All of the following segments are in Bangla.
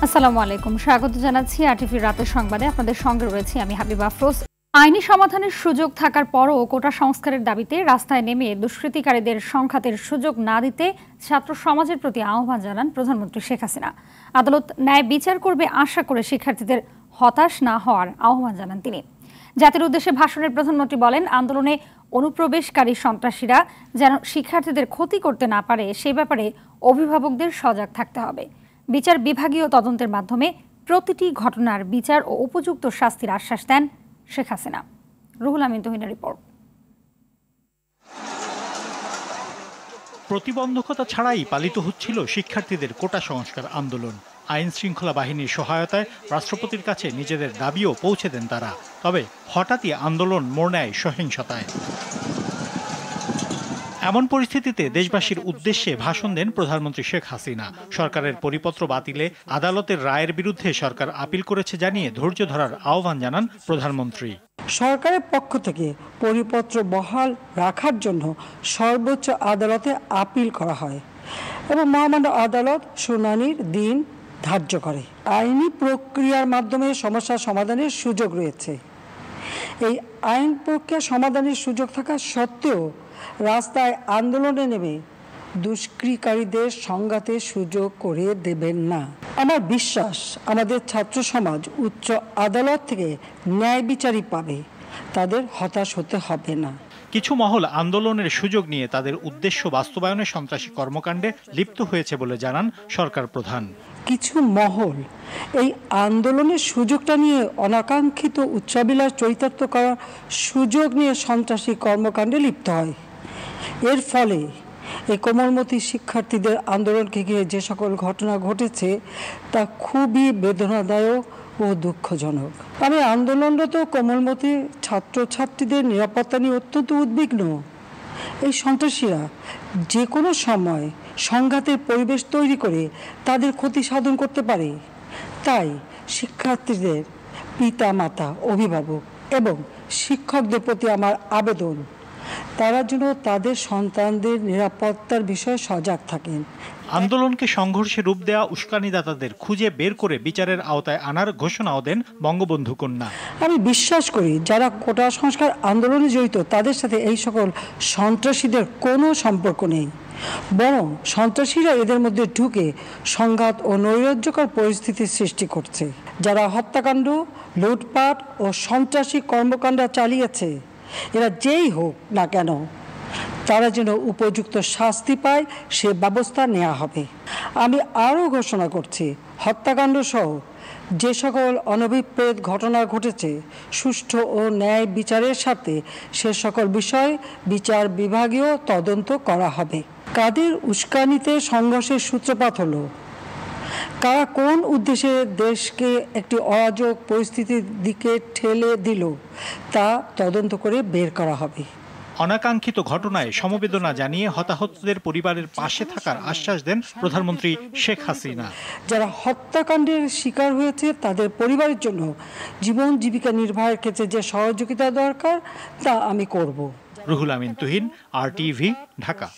আসসালামু আলাইকুম, স্বাগত জানাচ্ছি আরটিভির রাতের সংবাদে। আপনাদের সঙ্গে রয়েছি আমি হাবিবা আফরোজ। আইনি সমাধানের সুযোগ থাকার পরও কোটা সংস্কারের দাবিতে রাস্তায় নেমে দুষ্কৃতিকারীদের সংঘাতের সুযোগ না দিতে ছাত্র সমাজের প্রতি আহ্বান জানান প্রধানমন্ত্রী শেখ হাসিনা। আদালত ন্যায় বিচার করবে আশা করে শিক্ষার্থীদের হতাশ না হওয়ার আহ্বান জানান তিনি। জাতির উদ্দেশ্যে ভাষণের প্রধানমন্ত্রী বলেন, আন্দোলনে অনুপ্রবেশকারী সন্ত্রাসীরা যেন শিক্ষার্থীদের ক্ষতি করতে না পারে সে ব্যাপারে অভিভাবকদের সজাগ থাকতে হবে। বিচার বিভাগীয় তদন্তের মাধ্যমে প্রতিটি ঘটনার বিচার ও উপযুক্ত শাস্তির আশ্বাস দেন শেখ হাসিনা। রুহুল আমিন তুহিনের রিপোর্ট। প্রতিবন্ধকতা ছাড়াই পালিত হচ্ছিল শিক্ষার্থীদের কোটা সংস্কার আন্দোলন। আইন শৃঙ্খলা বাহিনীর সহায়তায় রাষ্ট্রপতির কাছে নিজেদের দাবিও পৌঁছে দেন তারা। তবে হঠাৎই আন্দোলন মোড় নেয় সহিংসতায়। এমন পরিস্থিতিতে দেশবাসীর উদ্দেশ্যে ভাষণ দেন প্রধানমন্ত্রী শেখ হাসিনা। সরকারের পরিপত্র বাতিলে আদালতের রায়ের বিরুদ্ধে সরকার আপিল করেছে জানিয়ে ধৈর্য ধরার আহ্বান জানান প্রধানমন্ত্রী। সরকারের পক্ষ থেকে পরিপত্র বহাল রাখার জন্য সর্বোচ্চ আদালতে আপিল করা হয় এবং মহামান্য আদালত শুনানির দিন ধার্য করে। আইনি প্রক্রিয়ার মাধ্যমে সমস্যা সমাধানের সুযোগ রয়েছে। এই আইন প্রক্রিয়া সমাধানের সুযোগ থাকা সত্ত্বেও রাস্তায় আন্দোলনে নেমে দুষ্কৃতিকারীদের সংঘাতের সুযোগ করে দেবেন না। আমার বিশ্বাস আমাদের ছাত্র সমাজ উচ্চ আদালত থেকে ন্যায় বিচারই পাবে, তাদের হতাশ হতে হবে না। কিছু মহল আন্দোলনের সুযোগ নিয়ে তাদের উদ্দেশ্য বাস্তবায়নে সন্ত্রাসী কর্মকাণ্ডে লিপ্ত হয়েছে বলে জানান সরকার প্রধান। কিছু মহল এই আন্দোলনের সুযোগটা নিয়ে অনাকাঙ্ক্ষিত উচ্চাবিলাস চরিতার্থ করার সুযোগ নিয়ে সন্ত্রাসী কর্মকাণ্ডে লিপ্ত হয়। এর ফলে এই কোমলমতি শিক্ষার্থীদের আন্দোলনকে ঘিরে যে সকল ঘটনা ঘটেছে তা খুবই বেদনাদায়ক ও দুঃখজনক। আমি আন্দোলনরত কোমলমতি ছাত্রছাত্রীদের নিরাপত্তা নিয়ে অত্যন্ত উদ্বিগ্ন। এই সন্ত্রাসীরা যে কোনো সময় সংঘাতের পরিবেশ তৈরি করে তাদের ক্ষতি সাধন করতে পারে। তাই শিক্ষার্থীদের পিতা মাতা, অভিভাবক এবং শিক্ষকদের প্রতি আমার আবেদন, তারা যেন তাদের সন্তানদের নিরাপত্তার বিষয়ে সজাগ থাকেন। আন্দোলনকে সংঘর্ষে রূপ দেওয়া উস্কানিদাতাদের খুঁজে বের করে বিচারের আওতায় আনার ঘোষণাও দেন বঙ্গবন্ধু কন্যা। আমি বিশ্বাস করি যারা কোটা সংস্কার আন্দোলনে জড়িত তাদের সাথে এই সকল সন্ত্রাসীদের কোনো সম্পর্ক নেই, বরং সন্ত্রাসীরা এদের মধ্যে ঢুকে সংঘাত ও নৈরাজ্যকর পরিস্থিতির সৃষ্টি করছে। যারা হত্যাকাণ্ড, লুটপাট ও সন্ত্রাসী কর্মকাণ্ড চালিয়েছে, এরা যেই হোক না কেন, তারা যেন উপযুক্ত শাস্তি পায় সে ব্যবস্থা নেওয়া হবে। আমি আরও ঘোষণা করছি, হত্যাকাণ্ড সহ যে সকল অনভিপ্রেত ঘটনা ঘটেছে সুষ্ঠু ও ন্যায় বিচারের সাথে সে সকল বিষয় বিচার বিভাগীয় তদন্ত করা হবে। কাদের উস্কানিতে সংঘর্ষের সূত্রপাত হলো, কারা কোন উদ্দেশ্যে দেশকে একটি অরাজক পরিস্থিতির দিকে ঠেলে দিল তা তদন্ত করে বের করা হবে। অনাকাঙ্ক্ষিত ঘটনায় সমবেদনা জানিয়ে হতাহতদের পরিবারের পাশে থাকার আশ্বাস দেন প্রধানমন্ত্রী শেখ হাসিনা। যারা হত্যাকাণ্ডের শিকার হয়েছে তাদের পরিবারের জন্য জীবন জীবিকা নির্বাহের ক্ষেত্রে যে সহযোগিতা দরকার তা আমি করব। রুহুল আমিন তুহিন, RTV, ঢাকা।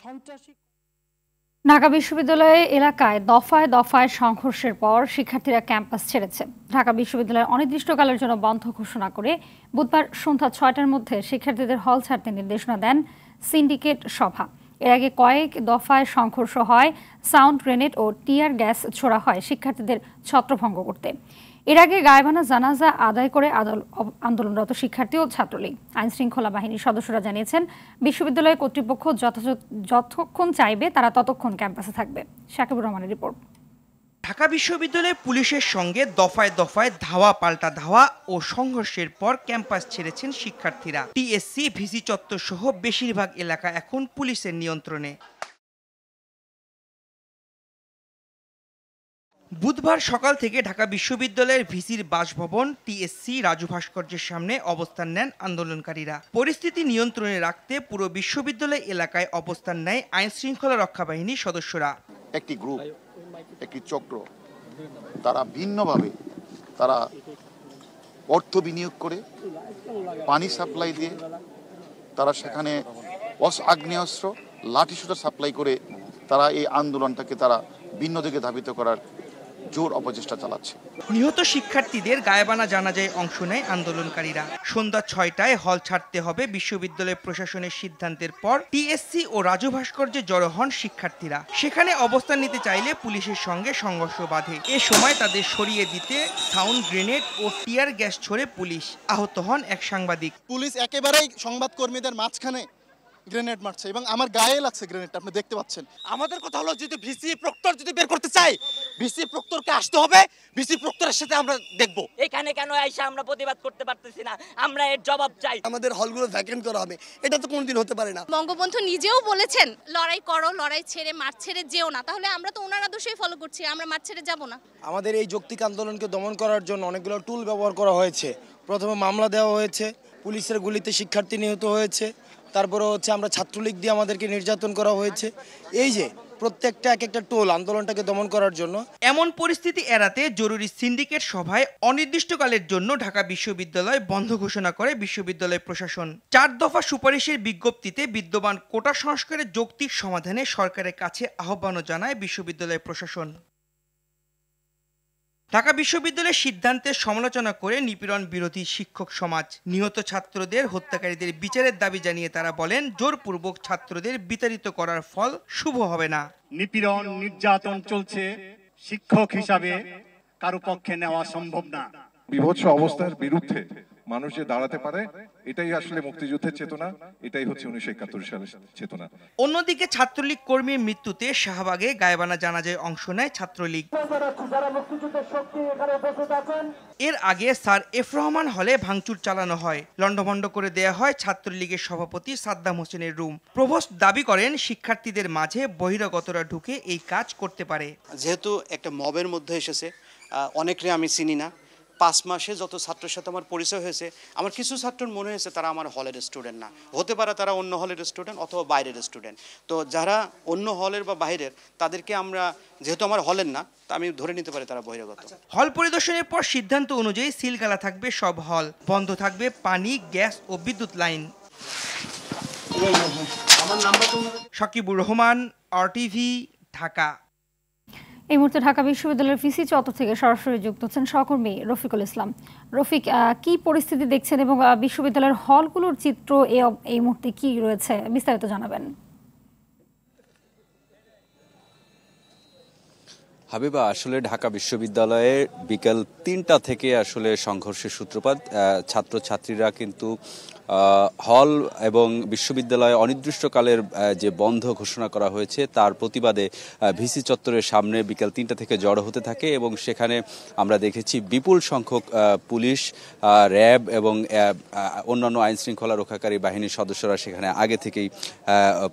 ঢাকা বিশ্ববিদ্যালয় এলাকায় দফায় দফায় সংঘর্ষের পর শিক্ষার্থীরা ক্যাম্পাস ছেড়েছে। ঢাকা বিশ্ববিদ্যালয় অনির্দিষ্টকালের জন্য বন্ধ ঘোষণা করে বুধবার সন্ধ্যা ৬টার মধ্যে শিক্ষার্থীদের হল ছাড়তে নির্দেশনা দেন সিন্ডিকেট সভা। এর আগে কয়েক দফায় সংঘর্ষ হয়, সাউন্ড গ্রেনেড ও টিয়ার গ্যাস ছোড়া হয় শিক্ষার্থীদের ছত্রভঙ্গ করতে। এর আগে গায়েবানা জানাজা আদায় করে আন্দোলনরত শিক্ষার্থী ও ছাত্রলীগ। আইন শৃঙ্খলা বাহিনীর সদস্যরা জানিয়েছেন, বিশ্ববিদ্যালয় কর্তৃপক্ষ যতক্ষণ চাইবে তারা ততক্ষণ ক্যাম্পাসে থাকবে। শাকিবুর রহমানের রিপোর্ট। ঢাকা বিশ্ববিদ্যালয়ে পুলিশের সঙ্গে দফায় দফায় ধাওয়া পাল্টা ধাওয়া ও সংঘর্ষের পর ক্যাম্পাস ছেড়েছেন শিক্ষার্থীরা। টিএসসি, ভিসি চত্বর সহ বেশিরভাগ এলাকা এখন পুলিশের নিয়ন্ত্রণে। বুধবার সকাল থেকে ঢাকা বিশ্ববিদ্যালয়ের ভিসির বাসভবন টিএসসি রাজু ভাস্কর্যের সামনে অবস্থান নেন আন্দোলনকারীরা। পরিস্থিতি নিয়ন্ত্রণে রাখতে পুরো বিশ্ববিদ্যালয় এলাকায় অবস্থান নেয় আইন শৃঙ্খলা রক্ষা বাহিনীর সদস্যরা। একটি গ্রুপ, একটি চক্র, তারা ভিন্নভাবে তারা অর্থ বিনিয়োগ করে, পানি সাপ্লাই দিয়ে, তারা সেখানে আগ্নেয়াস্ত্র, লাঠিসোঁটা সাপ্লাই করে তারা এই আন্দোলনটাকে তারা ভিন্ন দিকে ধাবিত করার জোর অপচেষ্টা চালাচ্ছে। নিহত শিক্ষার্থীদের গায়েবানা জানাজায় অংশ নেয় আন্দোলনকারীরা। সন্ধ্যা 6টায় হল ছাড়তে হবে বিশ্ববিদ্যালয় প্রশাসনের সিদ্ধান্তের পর টিএসসি ও রাজু ভাস্কর্যে জড়ো হন শিক্ষার্থীরা। সেখানে অবস্থান নিতে চাইলে পুলিশের সঙ্গে সংঘর্ষ বাধে। এ সময় তাদের সরিয়ে দিতে সাউন্ড গ্রেনেড ও টিয়ার গ্যাস ছোড়ে পুলিশ। আহত হন এক সাংবাদিক। পুলিশ একেবারেই সংবাদকর্মীদের মাঝখানে গ্রেনেড মারছে এবং আমার গায়ে লাগছে গ্রেনেডটা, আপনি দেখতে পাচ্ছেন। আমাদের কথা হলো যদি ভিসি প্রক্টর যদি বের করতে চাই, ভিসি প্রক্টরকে আসতে হবে, ভিসি প্রক্টরের সাথে আমরা দেখব। এখানে কেন আইসা আমরা প্রতিবাদ করতে পারতেছি না, আমরা এর জবাব চাই। আমাদের হলগুলো ভ্যাকেন্ট করা হবে, এটা তো কোনোদিন হতে পারে না। বঙ্গবন্ধু নিজেও বলেছেন লড়াই করো, লড়াই ছেড়ে মাঠ ছেড়ে যেও না। তাহলে আমরা তো ওনার আদর্শই ফলো করছি, আমরা মাঠ ছেড়ে যাব না। আমাদের এই যৌক্তিক আন্দোলনকে দমন করার জন্য অনেকগুলো টুল ব্যবহার করা হয়েছে। প্রথমে মামলা দেওয়া হয়েছে, পুলিশের গুলিতে শিক্ষার্থী নিহত হয়েছে, তারপরে হচ্ছে আমরা ছাত্রলীগ দিয়ে আমাদেরকে নির্যাতন করা হয়েছে। এই যে প্রত্যেকটা এক একটা টোল আন্দোলনটাকে দমন করার জন্য। এমন পরিস্থিতি এড়াতে জরুরি সিন্ডিকেট সভায় অনির্দিষ্টকালের জন্য ঢাকা বিশ্ববিদ্যালয় বন্ধ ঘোষণা করে বিশ্ববিদ্যালয় প্রশাসন। 4 দফা সুপারিশের বিজ্ঞপ্তিতে বিদ্যমান কোটা সংস্কারের যৌক্তিক সমাধানে সরকারের কাছে আহ্বানও জানায় বিশ্ববিদ্যালয় প্রশাসন। ঢাকা বিশ্ববিদ্যালয়ের সিদ্ধান্তের সমালোচনা করে নিপীড়ন বিরোধী শিক্ষক সমাজ নিহত ছাত্রদের হত্যাকারীদের বিচারের দাবি জানিয়ে তারা বলেন, জোরপূর্বক ছাত্রদের বিতাড়িত করার ফল শুভ হবে না। নিপীড়ন নির্যাতন চলছে, শিক্ষক হিসাবে কারো পক্ষে নেওয়া সম্ভব না। বিভৎস অবস্থার বিরুদ্ধে মানুষ যে দাঁড়াতে পারে, এটাই আসলে মুক্তিযুদ্ধের চেতনা, এটাই হচ্ছে 1971 সালের চেতনা। অন্যদিকে ছাত্রলীগ কর্মীর মৃত্যুতে শাহবাগে গায়েবানা জানাজায় অংশ নেয় ছাত্রলীগ। এর আগে স্যার এফ রহমান হলে ভাঙচুর চালানো হয়, লন্ডভন্ড করে দেয়া হয় ছাত্রলীগের সভাপতি সাদ্দাম হোসেনের রুম। প্রভোস্ট দাবি করেন শিক্ষার্থীদের মাঝে বহিরাগতরা ঢুকে এই কাজ করতে পারে। যেহেতু একটা মবের মধ্যে এসেছে, অনেকরে আমি চিনি না। 5 মাসে যত ছাত্রের সাথে আমার পরিচয় হয়েছে, আমার কিছু ছাত্র মনে হয়েছে তারা আমার হলের স্টুডেন্ট না, হতে পারে তারা অন্য হলের স্টুডেন্ট অথবা বাইরের স্টুডেন্ট। তো যারা অন্য হলের বা বাইরের, তাদেরকে আমরা যেহেতু আমার হলের না, তা আমি ধরে নিতে পারি তারা বহিরাগত। হল পরিদর্শনের পর সিদ্ধান্ত অনুযায়ী সিলগালা থাকবে সব হল, বন্ধ থাকবে পানি, গ্যাস ও বিদ্যুৎ লাইন। সাকিবুর রহমান, RTV, ঢাকা। এই মুহূর্তে ঢাকা বিশ্ববিদ্যালয়ের ভিসি চত্বর থেকে সরাসরি যুক্ত হচ্ছেন সহকর্মী রফিকুল ইসলাম। রফিক, কি পরিস্থিতি দেখছেন এবং বিশ্ববিদ্যালয়ের হলগুলোর চিত্র এই মুহূর্তে কি রয়েছে, বিস্তারিত জানাবেন। হাবিবা, আসলে ঢাকা বিশ্ববিদ্যালয়ে বিকেল 3টা থেকে আসলে সংঘর্ষের সূত্রপাত। ছাত্রছাত্রীরা কিন্তু হল এবং বিশ্ববিদ্যালয়ে অনির্দিষ্টকালের যে বন্ধ ঘোষণা করা হয়েছে তার প্রতিবাদে ভিসি চত্বরের সামনে বিকেল 3টা থেকে জড়ো হতে থাকে এবং সেখানে আমরা দেখেছি বিপুল সংখ্যক পুলিশ, র্যাব এবং অন্যান্য আইনশৃঙ্খলা রক্ষাকারী বাহিনীর সদস্যরা সেখানে আগে থেকেই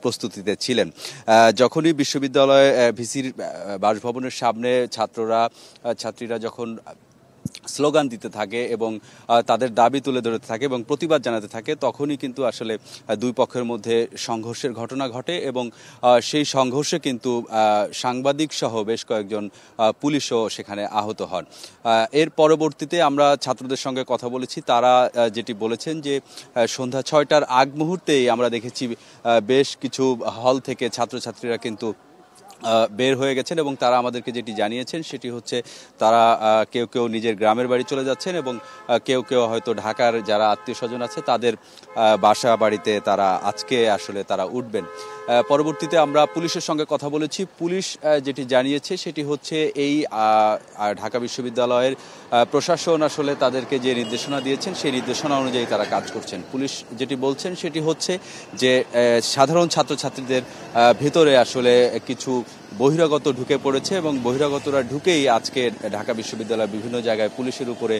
প্রস্তুতিতে ছিলেন। যখনই বিশ্ববিদ্যালয় ভিসির বাসভবনের সামনে ছাত্রীরা যখন স্লোগান দিতে থাকে এবং তাদের দাবি তুলে ধরতে থাকে এবং প্রতিবাদ জানাতে থাকে, তখনই কিন্তু আসলে দুই পক্ষের মধ্যে সংঘর্ষের ঘটনা ঘটে এবং সেই সংঘর্ষে কিন্তু সাংবাদিক সহ বেশ কয়েকজন পুলিশও সেখানে আহত হন। এর পরবর্তীতে আমরা ছাত্রদের সঙ্গে কথা বলেছি, তারা যেটি বলেছেন যে সন্ধ্যা 6টার আগ মুহূর্তেই আমরা দেখেছি বেশ কিছু হল থেকে ছাত্রছাত্রীরা কিন্তু বের হয়ে গেছেন এবং তারা আমাদেরকে যেটি জানিয়েছেন সেটি হচ্ছে তারা কেউ কেউ নিজের গ্রামের বাড়ি চলে যাচ্ছেন এবং কেউ কেউ হয়তো ঢাকার যারা আত্মীয় স্বজন আছে তাদের বাসা বাড়িতে তারা আজকে আসলে তারা উঠবেন। পরবর্তীতে আমরা পুলিশের সঙ্গে কথা বলেছি, পুলিশ যেটি জানিয়েছে সেটি হচ্ছে এই ঢাকা বিশ্ববিদ্যালয়ের প্রশাসন আসলে তাদেরকে যে নির্দেশনা দিয়েছেন সেই নির্দেশনা অনুযায়ী তারা কাজ করছেন। পুলিশ যেটি বলছেন সেটি হচ্ছে যে সাধারণ ছাত্রছাত্রীদের ভেতরে আসলে কিছু বহিরাগত ঢুকে পড়েছে এবং বহিরাগতরা ঢুকেই আজকে ঢাকা বিশ্ববিদ্যালয়ের বিভিন্ন জায়গায় পুলিশের উপরে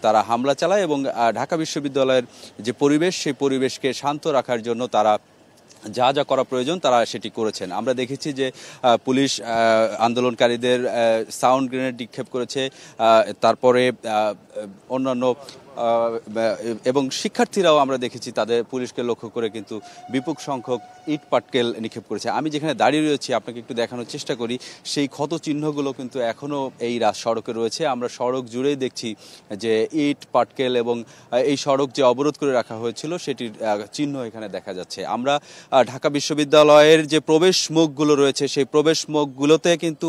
তারা হামলা চালায় এবং ঢাকা বিশ্ববিদ্যালয়ের যে পরিবেশ সেই পরিবেশকে শান্ত রাখার জন্য তারা যা যা করা প্রয়োজন তারা সেটি করেছেন। আমরা দেখেছি যে পুলিশ আন্দোলনকারীদের সাউন্ড গ্রেনেড নিক্ষেপ করেছে, তারপরে অন্যান্য এবং শিক্ষার্থীরাও আমরা দেখেছি তাদের পুলিশকে লক্ষ্য করে কিন্তু বিপুল সংখ্যক ইট পাটকেল নিক্ষেপ করেছে। আমি যেখানে দাঁড়িয়ে রয়েছি আপনাকে একটু দেখানোর চেষ্টা করি, সেই ক্ষত চিহ্নগুলো কিন্তু এখনও এই সড়কে রয়েছে। আমরা সড়ক জুড়েই দেখছি যে ইট পাটকেল এবং এই সড়ক যে অবরোধ করে রাখা হয়েছিল সেটির চিহ্ন এখানে দেখা যাচ্ছে। আমরা ঢাকা বিশ্ববিদ্যালয়ের যে প্রবেশ মুখগুলো রয়েছে সেই প্রবেশ মুখগুলোতে কিন্তু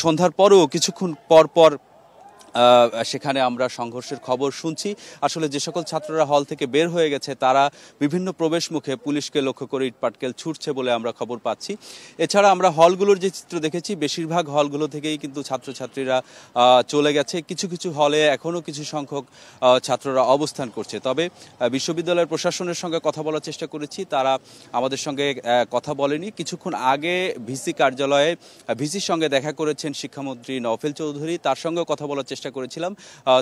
সন্ধ্যার পরেও কিছুক্ষণ পর সেখানে আমরা সংঘর্ষের খবর শুনছি। আসলে যে সকল ছাত্ররা হল থেকে বের হয়ে গেছে তারা বিভিন্ন প্রবেশ মুখে পুলিশকে লক্ষ্য করে ইটপাটকেল ছুটছে বলে আমরা খবর পাচ্ছি। এছাড়া আমরা হলগুলোর যে চিত্র দেখেছি, বেশিরভাগ হলগুলো থেকেই কিন্তু ছাত্রছাত্রীরা চলে গেছে। কিছু কিছু হলে এখনও কিছু সংখ্যক ছাত্ররা অবস্থান করছে। তবে বিশ্ববিদ্যালয়ের প্রশাসনের সঙ্গে কথা বলার চেষ্টা করেছি, তারা আমাদের সঙ্গে কথা বলেনি। কিছুক্ষণ আগে ভিসি কার্যালয়ে ভিসির সঙ্গে দেখা করেছেন শিক্ষামন্ত্রী নওফেল চৌধুরী, তার সঙ্গে কথা বলার চেষ্টা করেছিলাম,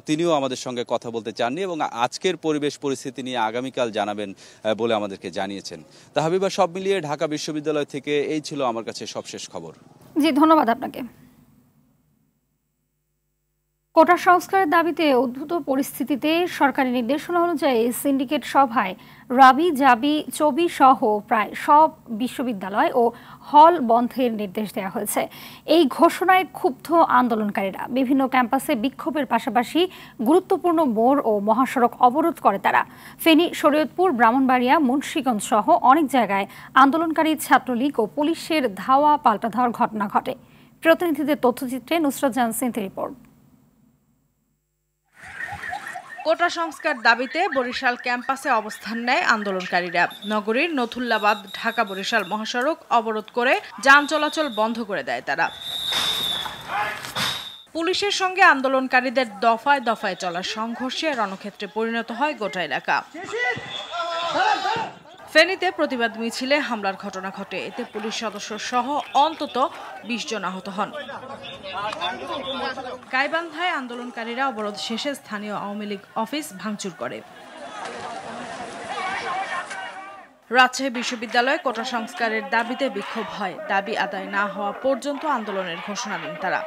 তিনিও আমাদের সঙ্গে কথা বলতে চাননি এবং আজকের পরিবেশ পরিস্থিতি নিয়ে আগামীকাল জানাবেন বলে আমাদেরকে জানিয়েছেন। তা হাবিবা, সব মিলিয়ে ঢাকা বিশ্ববিদ্যালয় থেকে এই ছিল আমার কাছে সবশেষ খবর। জি, ধন্যবাদ আপনাকে। কোটা সংস্কারের দাবিতে উদ্ভূত পরিস্থিতিতে সরকারি নির্দেশনা অনুযায়ী সিন্ডিকেট সভায় রাবি, জাবি, চবি সহ প্রায় সব বিশ্ববিদ্যালয় ও হল বন্ধের নির্দেশ দেওয়া হয়েছে। এই ঘোষণায় ক্ষুব্ধ আন্দোলনকারীরা বিভিন্ন ক্যাম্পাসে বিক্ষোভের পাশাপাশি গুরুত্বপূর্ণ মোড় ও মহাসড়ক অবরোধ করে তারা। ফেনী, শরীয়তপুর, ব্রাহ্মণবাড়িয়া, মুন্সিগঞ্জ সহ অনেক জায়গায় আন্দোলনকারী ছাত্রলীগ ও পুলিশের ধাওয়া পাল্টা ধাওয়ার ঘটনা ঘটে। প্রতিনিধিদের তথ্যচিত্রে নুসরাত জাহান সিনথির রিপোর্ট। কোটা সংস্কার দাবিতে বরিশাল ক্যাম্পাসে অবস্থান নেয় আন্দোলনকারীরা। নগরীর নথুল্লাবাদ ঢাকা বরিশাল মহাসড়ক অবরোধ করে যান চলাচল বন্ধ করে দেয় তারা। পুলিশের সঙ্গে আন্দোলনকারীদের দফায় দফায় চলা সংঘর্ষে রণক্ষেত্রে পরিণত হয় গোটা এলাকা। ফেনীতে প্রতিবাদ মিছিলে হামলার ঘটনা ঘটে, এতে পুলিশ সদস্য সহ অন্তত 20 জন আহত হন। গাইবান্ধায় আন্দোলনকারীরা অবরোধ শেষে স্থানীয় আওয়ামী লীগ অফিস ভাঙচুর করে। রাজশাহী বিশ্ববিদ্যালয়ে কোটা সংস্কারের দাবিতে বিক্ষোভ হয়। দাবি আদায় না হওয়া পর্যন্ত আন্দোলনের ঘোষণা দেন তারা।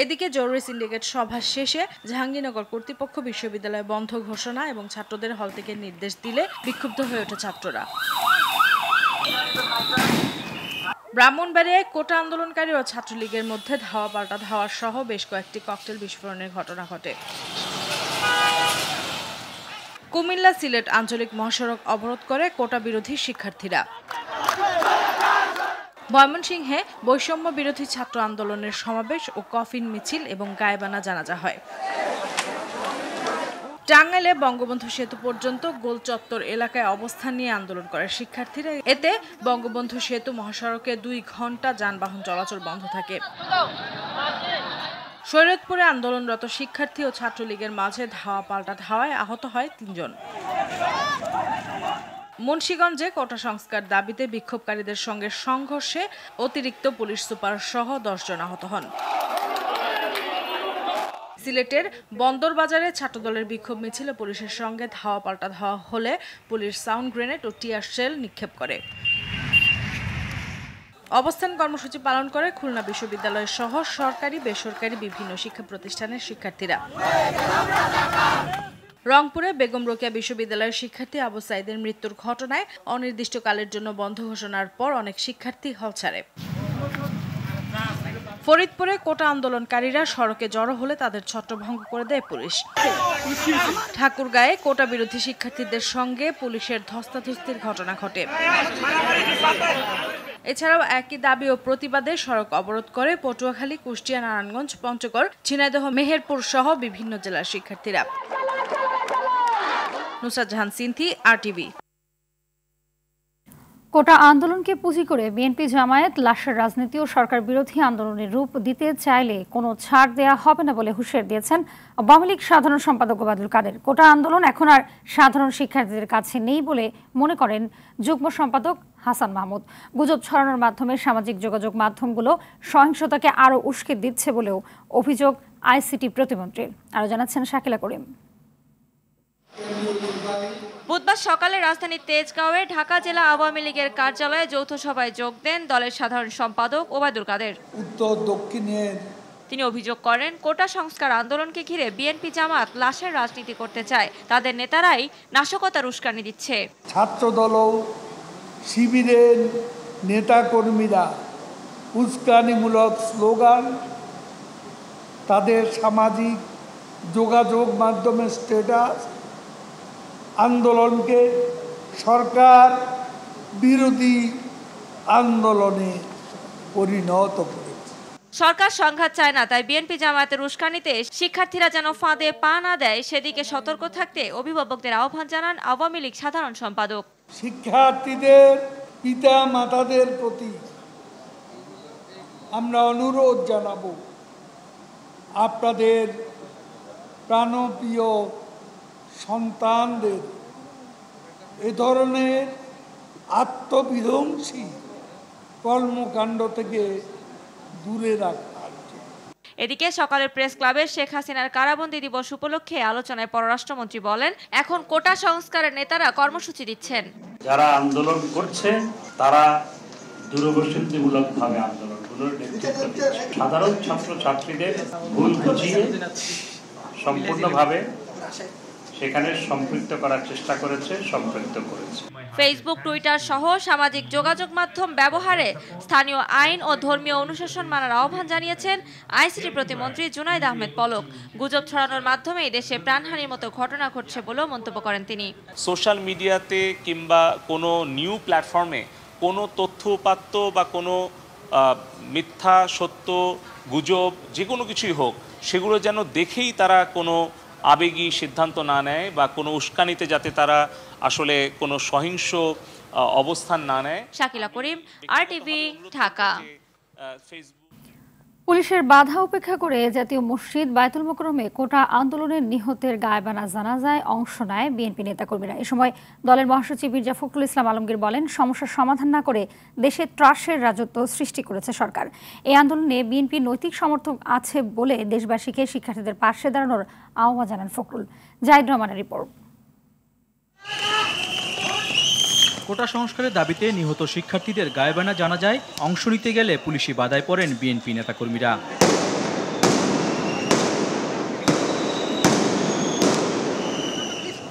এদিকে জরুরি সিন্ডিকেট সভা শেষে জাহাঙ্গীরনগর কর্তৃপক্ষ বিশ্ববিদ্যালয় বন্ধ ঘোষণা এবং ছাত্রদের হল থেকে নির্দেশ দিলে বিক্ষুব্ধ হয়ে ওঠে ছাত্ররা। ব্রাহ্মণবাড়িয়ায় কোটা আন্দোলনকারী ও ছাত্রলীগের মধ্যে ধাওয়া পাল্টা ধাওয়া সহ বেশ কয়েকটি ককটেল বিস্ফোরণের ঘটনা ঘটে। কুমিল্লা সিলেট আঞ্চলিক মহাসড়ক অবরোধ করে কোটা বিরোধী শিক্ষার্থীরা। ময়মনসিংহে বৈষম্য বিরোধী ছাত্র আন্দোলনের সমাবেশ ও কফিন মিছিল এবং গায়েবানা জানাজা হয়। টাঙ্গাইলে বঙ্গবন্ধু সেতু পর্যন্ত গোল চত্বর এলাকায় অবস্থান নিয়ে আন্দোলন করে শিক্ষার্থীরা। এতে বঙ্গবন্ধু সেতু মহাসড়কে 2 ঘন্টা যানবাহন চলাচল বন্ধ থাকে। শরীয়তপুরে আন্দোলনরত শিক্ষার্থী ও ছাত্রলীগের মাঝে ধাওয়া পাল্টা ধাওয়ায় আহত হয় 3 জন। মুন্সিগঞ্জে কোটা সংস্কার দাবিতে বিক্ষোভকারীদের সঙ্গে সংঘর্ষে অতিরিক্ত পুলিশ সুপার সহ 10 জন আহত হন। সিলেটের বন্দরবাজারে ছাত্রদলের বিক্ষোভ মিছিলে পুলিশের সঙ্গে ধাওয়া পাল্টা ধাওয়া হলে পুলিশ সাউন্ড গ্রেনেড ও টিয়ার শেল নিক্ষেপ করে। অবস্থান কর্মসূচি পালন করে খুলনা বিশ্ববিদ্যালয় সহ সরকারি বেসরকারি বিভিন্ন শিক্ষা প্রতিষ্ঠানের শিক্ষার্থীরা। রংপুরে বেগম রোকেয়া বিশ্ববিদ্যালয়ের শিক্ষার্থী আবু সাইদের মৃত্যুর ঘটনায় অনির্দিষ্টকালের জন্য বন্ধ ঘোষণার পর অনেক শিক্ষার্থী হল ছাড়ে। ফরিদপুরে কোটা আন্দোলনকারীরা সড়কে জড়ো হলে তাদের ছত্রভঙ্গ করে দেয় পুলিশ। ঠাকুরগাঁয়ে কোটা বিরোধী শিক্ষার্থীদের সঙ্গে পুলিশের ধস্তাধস্তির ঘটনা ঘটে। এছাড়াও একই দাবি ও প্রতিবাদে সড়ক অবরোধ করে পটুয়াখালী, কুষ্টিয়া, নারায়ণগঞ্জ, পঞ্চগড়, ঝিনাইদহ, মেহেরপুর সহ বিভিন্ন জেলার শিক্ষার্থীরা। নুসরাত জাহান সিনথি, RTV। কোটা আন্দোলনকে পুঁজি করে বিএনপি জামায়াত লাশের রাজনীতি ও সরকার বিরোধী আন্দোলনের রূপ দিতে চাইলে কোনো ছাড় দেয়া হবে না বলে হুঁশিয়ার দিয়েছেন আওয়ামী লীগ সাধারণ সম্পাদক ওবায়দুল কাদের। কোটা আন্দোলন এখন আর সাধারণ শিক্ষার্থীদের কাছে নেই বলে মনে করেন যুগ্ম সম্পাদক হাসান মাহমুদ। গুজব ছড়ানোর মাধ্যমে সামাজিক যোগাযোগ মাধ্যমগুলো সহিংসতাকে আরও উস্কে দিচ্ছে বলেও অভিযোগ আইসিটি প্রতিমন্ত্রীর। আরও জানাচ্ছেন শাকিলা করিম। বুধবার সকালে রাজধানীর তেজগাঁওয়ে ঢাকা জেলা আওয়ামী লীগের কার্যালয়ে যৌথ সভায় যোগ দেন দলের সাধারণ সম্পাদক ওবায়দুল কাদের। উত্তর দক্ষিণের তিনি অভিযোগ করেন কোটা সংস্কার আন্দোলনকে ঘিরে বিএনপি জামাত লাশের রাজনীতি করতে চায়, তাদের নেতারাই নাশকতার উস্কানি দিচ্ছে। ছাত্রদল শিবিরের নেতাকর্মীরা উস্কানিমূলক স্লোগান, তাদের সামাজিক যোগাযোগ মাধ্যমের স্ট্যাটাস আন্দোলনকে সরকার বিরোধী আন্দোলনে পরিণত করে। সরকার সংঘাত চায় না, তাই বিএনপি জামায়াতের উস্কানিতে শিক্ষার্থীরা যেন ফাঁদে পা না দেয় সেদিকে সতর্ক থাকতে অভিভাবকদের আহ্বান জানান আওয়ামী লীগ সাধারণ সম্পাদক। শিক্ষার্থীদের পিতা মাতাদের প্রতি আমরা অনুরোধ জানাবো, আপনাদের প্রাণপ্রিয় সন্তানদের এ ধরনের আত্মবিধ্বংসী কর্মকাণ্ড থেকে দূরে রাখা। এদিকে সকালের প্রেস ক্লাবে শেখ হাসিনার কারাবন্দী দিবস উপলক্ষে আলোচনায় পররাষ্ট্রমন্ত্রী বলেন, এখন কোটা সংস্কারের নেতারা কর্মসূচি দিচ্ছেন। যারা আন্দোলন করছে তারা দূরদর্শিতামূলকভাবে আন্দোলনগুলোর নেতৃত্ব দিচ্ছে। সাধারণ ছাত্রছাত্রীদের ভুল বুঝিয়ে সম্পূর্ণভাবে সেখানে সম্পৃক্ত করার চেষ্টা করেছে, সম্পৃক্ত করেছে। ফেসবুক, টুইটার সহ সামাজিক যোগাযোগ মাধ্যম ব্যবহারে স্থানীয় আইন ও ধর্মীয় অনুশাসন মানার আহ্বান জানিয়েছেন আইসিটি প্রতিমন্ত্রী জুনাইদ আহমেদ পলক। গুজব ছড়ানোর মাধ্যমেই দেশে প্রাণহানির মতো ঘটনা ঘটছে বলেও মন্তব্য করেন তিনি। সোশ্যাল মিডিয়াতে কিংবা কোনো নিউ প্ল্যাটফর্মে কোনো তথ্য উপাত্ত বা কোনো মিথ্যা সত্য গুজব যে কোনো কিছুই হোক, সেগুলো যেন দেখেই তারা কোনো আবেগী সিদ্ধান্ত না নেয় বা কোনো উস্কানিতে যাতে তারা আসলে কোনো সহিংস অবস্থান না নেয়। শাকিলা করিম, RTV, ঢাকা। পুলিশের বাধা উপেক্ষা করে জাতীয় মসজিদ বায়তুল মোকরমে কোটা আন্দোলনের নিহতের গায়বানা জানাজায় অংশ নেয় বিএনপি নেতাকর্মীরা। এ সময় দলের মহাসচিব মির্জা ফখরুল ইসলাম আলমগীর বলেন, সমস্যার সমাধান না করে দেশে ত্রাসের রাজত্ব সৃষ্টি করেছে সরকার। এই আন্দোলনে বিএনপি নৈতিক সমর্থক আছে বলে দেশবাসীকে শিক্ষার্থীদের পাশে দাঁড়ানোর আহ্বান জানান ফখরুল। জাহিদ রহমানের রিপোর্ট। কোটা সংস্কারের দাবিতে নিহত শিক্ষার্থীদের গায়বানা জানাজায় অংশ নিতে গেলে পুলিশি বাধায় পড়েন বিএনপি নেতাকর্মীরা।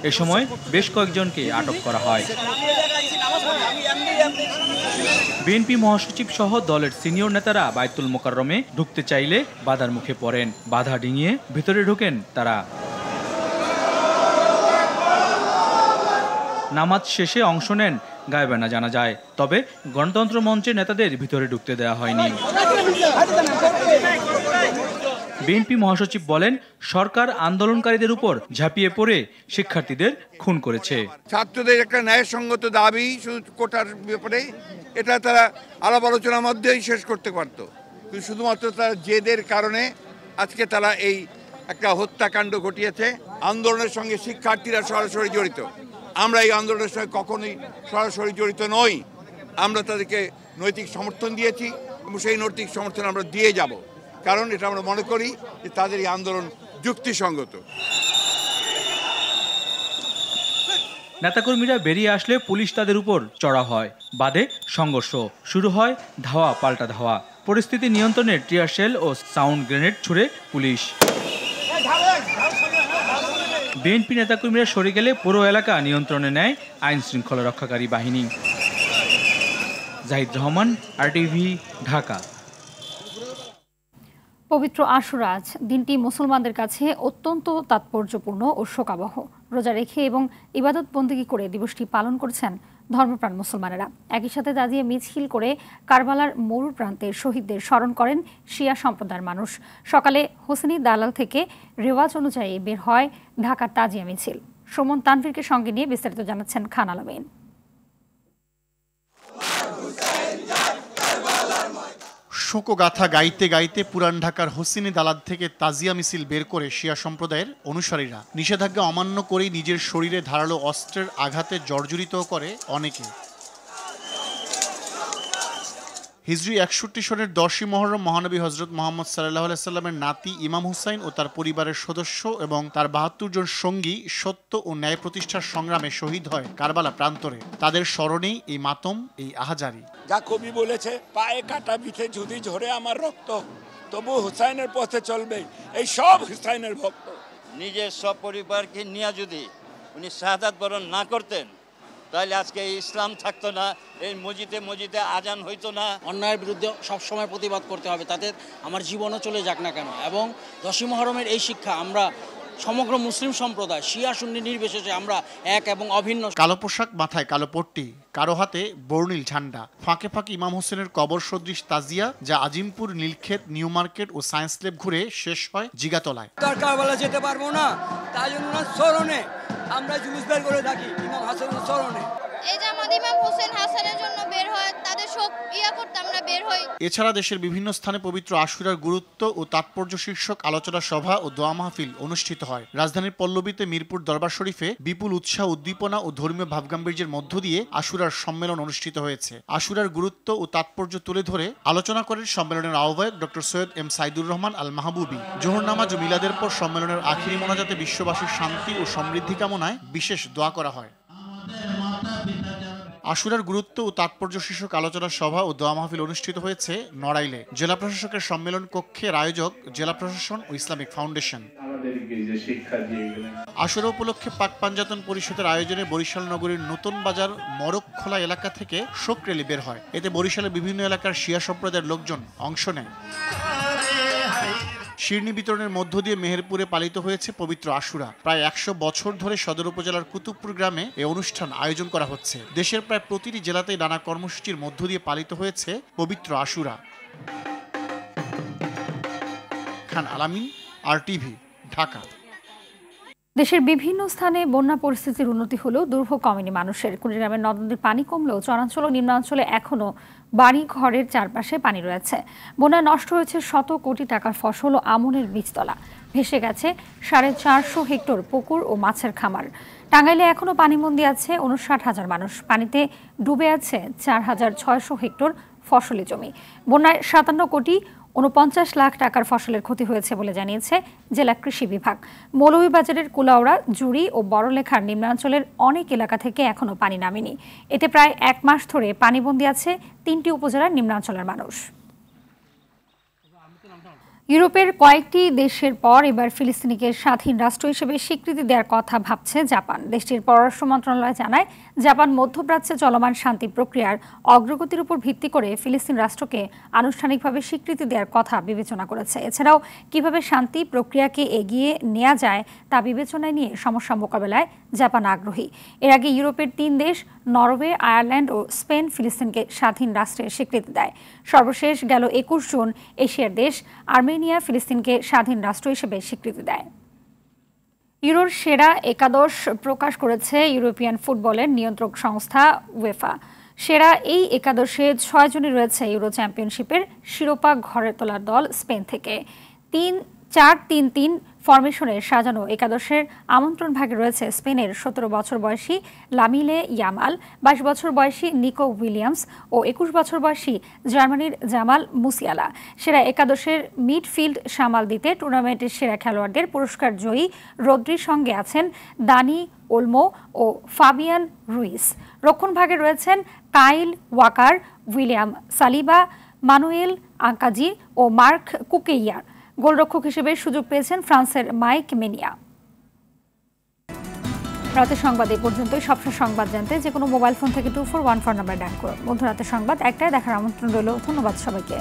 এ সময় বেশ কয়েকজনকে আটক করা হয়। বিএনপি মহাসচিব সহ দলের সিনিয়র নেতারা বায়তুল মোকাররমে ঢুকতে চাইলে বাধার মুখে পড়েন। বাধা ডিঙিয়ে ভেতরে ঢোকেন তারা। নামাজ শেষে অংশ নেন গায়বানা জানাজায়, তবে গণতন্ত্র মঞ্চের নেতাদের ভিতরে ঢুকতে দেওয়া হয়নি। বিএনপি মহাসচিব বলেন, সরকার আন্দোলনকারীদের উপর ঝাঁপিয়ে পড়ে শিক্ষার্থীদের খুন করেছে। ছাত্রদের একটা ন্যায়সঙ্গত দাবি শুধু কোটার ব্যাপারে, এটা তারা আলাপ আলোচনার মধ্যেই শেষ করতে পারত, কিন্তু শুধুমাত্র তারা জেদের কারণে আজকে তারা এই একটা হত্যাকাণ্ড ঘটিয়েছে। আন্দোলনের সঙ্গে শিক্ষার্থীরা সরাসরি জড়িত। আমরা এই আন্দোলনের সঙ্গে কখনোই সরাসরি জড়িত নই। আমরা তাদেরকে নৈতিক সমর্থন দিয়েছি এবং সেই নৈতিক সমর্থন আমরা দিয়ে যাব, কারণ এটা আমরা মনে করি যে তাদের এই আন্দোলন যুক্তিসঙ্গত। নেতাকর্মীরা বেরিয়ে আসলে পুলিশ তাদের উপর চড়া হয়, বাদে সংঘর্ষ শুরু হয়, ধাওয়া পাল্টা ধাওয়া। পরিস্থিতি নিয়ন্ত্রণে টিয়ার শেল ও সাউন্ড গ্রেনেড ছুড়ে পুলিশ। বিএনপি নেতাকর্মীরা সরে গেলে পুরো এলাকা নিয়ন্ত্রণে নেয় আইন শৃঙ্খলা রক্ষাকারী বাহিনী। জাহিদ রহমান, RTV, ঢাকা। পবিত্র আশুরা আজ দিনটি মুসলমানদের কাছে অত্যন্ত তাৎপর্যপূর্ণ ও শোকাবহ। রোজা রেখে এবং ইবাদত বন্দেগী করে দিবসটি পালন করছেন ধর্মপ্রাণ মুসলমানেরা। একই সাথে তাজিয়া মিছিল করে কারবালার মরু প্রান্তের শহীদদের স্মরণ করেন শিয়া সম্প্রদায়ের মানুষ। সকালে হোসেনি দালাল থেকে রেওয়াজ অনুযায়ী বের হয় ঢাকার তাজিয়া মিছিল। সুমন তানভীরকে সঙ্গে নিয়ে বিস্তারিত জানাচ্ছেন খান আলমিন। শোকগাথা গাইতে গাইতে পুরান ঢাকার হোসেনি দালাল থেকে তাজিয়া মিছিল বের করে শিয়া সম্প্রদায়ের অনুসারীরা নিষেধাজ্ঞা অমান্য করেই নিজের শরীরে ধারালো অস্ত্রের আঘাতে জর্জরিত করে অনেকে। হিজরি ৬১ সনের ১০ই মুহররম মহানবী হজরত মুহাম্মদ সাল্লাল্লাহু আলাইহি সাল্লামের নাতি ইমাম হুসাইন ও তার পরিবারের সদস্য এবং তার ৭২ জন সঙ্গী সত্য ও ন্যায় প্রতিষ্ঠার সংগ্রামে শহীদ হয় কারবালা প্রান্তরে। তাদের স্মরণেই এই মাতম, এই আহাজারি। যা কবি বলেছে, পায়ে কাটা বিঁধে যদি ঝরে আমার রক্ত, তবু হুসাইনের পথে চলবে। এই সব হুসাইনের ভক্ত। নিজের সব পরিবারকে নিয়ে যদি উনি শাহাদাত বরণ না করতেন তাহলে আজকে এই ইসলাম থাকতো না, এই মসজিদে মসজিদে আজান হইতো না। অন্যায়ের বিরুদ্ধে সবসময় প্রতিবাদ করতে হবে, তাতে আমার জীবনও চলে যাক না কেন। এবং 10ই মুহররমের এই শিক্ষা আমরা সমগ্র মুসলিম সম্প্রদায় শিয়া সুন্নি নির্বিশেষে আমরা এক এবং অভিন্ন। কালো পোশাক, মাথায় কালো পট্টি, কারো হাতে বর্ণিল ঝান্ডা, ফাঁকে ফাঁকে ইমাম হোসেনের কবর সদৃশ তাজিয়া, যা আজিমপুর, নীলক্ষেত, নিউ মার্কেট ও সায়েন্স ল্যাব ঘুরে শেষ হয় জিগাতলায়। কারবালা যেতে পারবো না, তাই জন্য স্মরণে আমরা জুলুস বের করে থাকি ইমাম হাসানের স্মরণে। এই জামাত ইমাম হোসেন হাসানের জন্য বের হয়, তাদের শোক করতে আমরা বের হই। এছাড়া দেশের বিভিন্ন স্থানে পবিত্র আশুরার গুরুত্ব ও তাৎপর্য শীর্ষক আলোচনা সভা ও দোয়া মাহফিল অনুষ্ঠিত হয়। রাজধানীর পল্লবীতে মিরপুর দরবার শরীফে বিপুল উৎসাহ, উদ্দীপনা ও ধর্মীয় ভাবগাম্ভীর্যের মধ্য দিয়ে আশুরার সম্মেলন অনুষ্ঠিত হয়েছে। আশুরার গুরুত্ব ও তাৎপর্য তুলে ধরে আলোচনা করেন সম্মেলনের আহ্বায়ক ডক্টর সৈয়দ এম সাইদুর রহমান আল মাহবুবী। জোহর নামাজ ও মিলাদের পর সম্মেলনের আখিরি মোনাজাতে বিশ্ববাসীর শান্তি ও সমৃদ্ধি কামনায় বিশেষ দোয়া করা হয়। আশুরার গুরুত্ব ও তাৎপর্য শীর্ষক আলোচনা সভা ও দোয়া মাহফিল অনুষ্ঠিত হয়েছে নড়াইলে। জেলা প্রশাসকের সম্মেলন কক্ষের আয়োজক জেলা প্রশাসন ও ইসলামিক ফাউন্ডেশন। আশুরা উপলক্ষে পাক পাঞ্জাতন পরিষদের আয়োজনে বরিশাল নগরীর নতুন বাজার মরকখোলা এলাকা থেকে শোক র্যালি বের হয়। এতে বরিশালের বিভিন্ন এলাকার শিয়া সম্প্রদায়ের লোকজন অংশ নেয়। শিরনি বিতরণের মধ্য দিয়ে মেহেরপুরে পালিত হয়েছে পবিত্র আশুরা। প্রায় 100 বছর ধরে সদর উপজেলার কুতুবপুর গ্রামে এই অনুষ্ঠান আয়োজন করা হচ্ছে। দেশের প্রায় প্রতিটি জেলাতেই নানা কর্মসূচির মধ্য দিয়ে পালিত হয়েছে পবিত্র আশুরা। খান আলামিন, RTV, ঢাকা। দেশের বিভিন্ন স্থানে বন্যা পরিস্থিতির উন্নতি হলেও দুর্ভোগ কমেনি মানুষের। কুড়িগ্রামের নদ নদীর পানি কমলেও চরাঞ্চল ও নিম্নাঞ্চলে এখনও বাড়ি ঘরের চারপাশে পানি রয়েছে। বন্যায় নষ্ট হয়েছে শত কোটি টাকার ফসল ও আমনের বীজতলা। ভেসে গেছে 450 হেক্টর পুকুর ও মাছের খামার। টাঙ্গাইলে এখনও পানিবন্দী আছে 59,000 মানুষ। পানিতে ডুবে আছে 4,600 হেক্টর ফসলি জমি। বন্যায় 57 কোটি 49 লাখ টাকার ফসলের ক্ষতি হয়েছে বলে জানিয়েছে জেলা কৃষি বিভাগ। মৌলভীবাজারের কুলাউড়া, জুড়ি ও বড়লেখার নিম্নাঞ্চলের অনেক এলাকা থেকে এখনও পানি নামেনি। এতে প্রায় 1 মাস ধরে পানিবন্দী আছে 3টি উপজেলার নিম্নাঞ্চলের মানুষ। ইউরোপের কয়েকটি দেশের পর এবার ফিলিস্তিনিকে স্বাধীন রাষ্ট্র হিসেবে স্বীকৃতি দেওয়ার কথা ভাবছে জাপান। দেশটির পররাষ্ট্র মন্ত্রণালয় জানায়, জাপান মধ্যপ্রাচ্যে চলমান শান্তি প্রক্রিয়ার অগ্রগতির উপর ভিত্তি করে ফিলিস্তিন রাষ্ট্রকে আনুষ্ঠানিকভাবে স্বীকৃতি দেওয়ার কথা বিবেচনা করেছে। এছাড়াও কিভাবে শান্তি প্রক্রিয়াকে এগিয়ে নেওয়া যায় তা বিবেচনায় নিয়ে সমস্যা মোকাবেলায় জাপান আগ্রহী। এর আগে ইউরোপের 3 দেশ নরওয়ে, আয়ারল্যান্ড ও স্পেন ফিলিস্তিনকে স্বাধীন রাষ্ট্রের স্বীকৃতি দেয়। সর্বশেষ গেল 21 জুন এশিয়ার দেশ আর্মেনিয়া ফিলিস্তিনকে স্বাধীন রাষ্ট্র হিসেবে স্বীকৃতি দেয়। ইউরোর সেরা একাদশ প্রকাশ করেছে ইউরোপিয়ান ফুটবলের নিয়ন্ত্রক সংস্থা উয়েফা। সেরা এই একাদশে 6 জনই রয়েছে ইউরো চ্যাম্পিয়নশিপের শিরোপা ঘরে তোলার দল স্পেন থেকে। 3-4-3-3 ফরমেশনে সাজানো একাদশের আমন্ত্রণ ভাগে রয়েছে স্পেনের 17 বছর বয়সী লামিলে ইয়ামাল, 22 বছর বয়সী নিকো উইলিয়ামস ও 21 বছর বয়সী জার্মানির জামাল মুসিয়ালা। সেরা একাদশের মিডফিল্ড সামাল দিতে টুর্নামেন্টের সেরা খেলোয়াড়দের পুরস্কার জয়ী রদ্রির সঙ্গে আছেন দানি ওলমো ও ফাবিয়ান রুইস। রক্ষণ ভাগে রয়েছেন কাইল ওয়াকার, উইলিয়াম সালিবা, মানুয়েল আঙ্কাজি ও মার্ক কুকেইয়ার। গোলরক্ষক হিসেবে সুযোগ পেয়েছেন ফ্রান্সের মাইক মেনিয়া। রাতের সংবাদ এই পর্যন্তই। সবশেষ সংবাদ জানতে যে কোনো মোবাইল ফোন থেকে 2414 নাম্বার ডায়াল করুন। মধ্যরাতের সংবাদ 1টায় দেখার আমন্ত্রণ রইল। ধন্যবাদ সবাইকে।